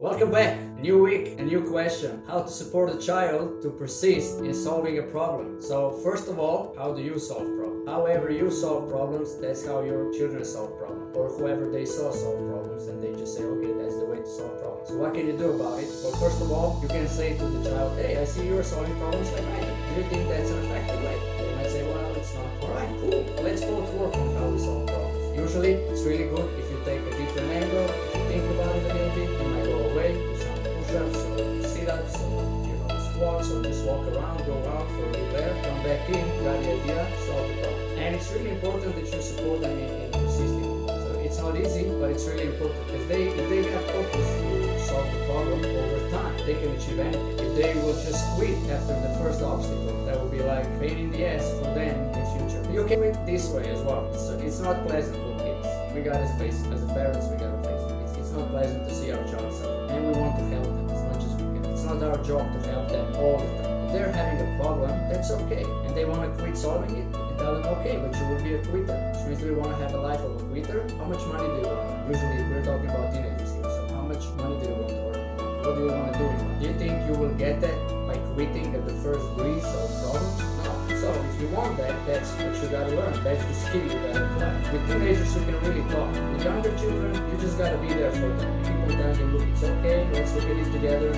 Welcome back! A new week, a new question. How to support a child to persist in solving a problem. So first of all, how do you solve problems? However you solve problems, that's how your children solve problems. Or whoever they saw solve problems and they just say, okay, that's the way to solve problems. So what can you do about it? Well, first of all, you can say to the child, hey, I see you're solving problems like I do. Do you think that's an effective way? They might say, well, it's not. Alright, cool. Let's go to work on how we solve problems. Usually, it's really good if you take a different angle, if you think about it a little bit, you might go away, do some push-ups or sit-ups or squats or just walk around, go out for a little air, come back in, got the idea, solve the problem. And it's really important that you support them in persisting. So it's not easy, but it's really important. If they have focus to solve the problem over time, they can achieve anything. If they will just quit after the first obstacle, that will be like pain in the ass for them in the future. You can quit this way as well. So it's not pleasant for kids. We gotta face it. As parents, we gotta face it. It's not pleasant to see our child suffer. And we want to help them as much as we can. It's not our job to help them all the time. If they're having a problem, that's okay. And they want to quit solving it, you tell them, okay, but you will be a quitter. Which means we want to have a life of a quitter. How much money do you want? Usually we're talking about teenagers here. So how much money do you want to earn? What do you want to do in life? Do you think you will get that by quitting at the first breeze of problems? No. So if you want that, that's what you gotta learn. That's the skill you gotta apply. With teenagers, you can really talk. With younger children, you just gotta be there for them. Keep on telling them, look, it's okay, let's look at it together,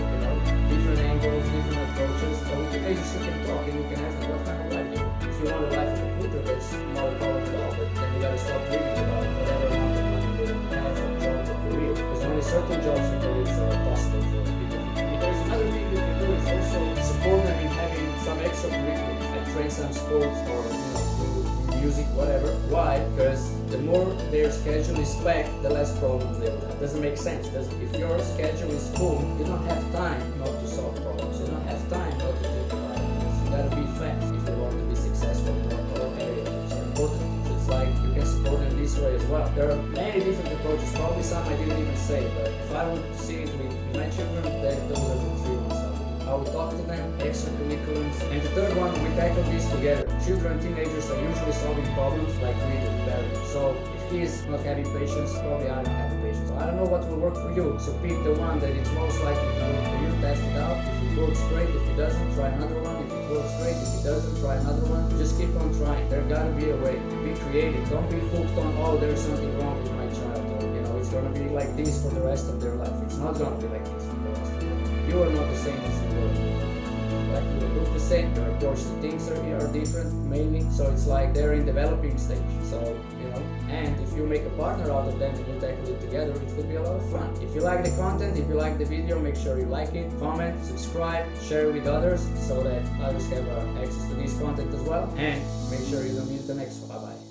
different angles, different approaches. So with teenagers, you can talk and you can ask them what kind of life you want. If you want a life of a quitter, that's not a problem at all, but then you gotta start dreaming about whatever amount of money you have, or job or career. Because only certain jobs and careers are possible for people. There's another thing you can do is also support them in having some extra curriculum, like train some sports or do music, whatever. Why? Because the more their schedule is packed, the less problems they will have. Doesn't make sense, does it? If your schedule is full, you don't have time not to solve problems. You don't have time not to think about it. You gotta be fast if you want to be successful in all areas. It's important. It's like you can support them this way as well. There are many different approaches. Probably some I didn't even say, but if I would see it with my children, then those are the three ones. I would talk to them, extra curriculums. And the third one, we tackle this together. Children and teenagers are usually solving problems like we do, parents. So if he is not having patience, probably I don't have the patience. So I don't know what will work for you. So pick the one that is most likely to work for you, test it out. If it works, great. If it doesn't, try another one. If it works, great. If it doesn't, try another one. Just keep on trying. There gotta be a way. Be creative. Don't be hooked on, oh, there's something wrong with my child. Or, it's gonna be like this for the rest of their life. It's not gonna be like this for the rest of their life. You are not the same as you were. Like you look the same, your approach to things are different mainly, so it's like they're in developing stage. So and if you make a partner out of them and you tackle it together, it could be a lot of fun. If you like the content, if you like the video, make sure you like it, comment, subscribe, share it with others so that others have access to this content as well, and make sure you don't miss the next one. Bye bye.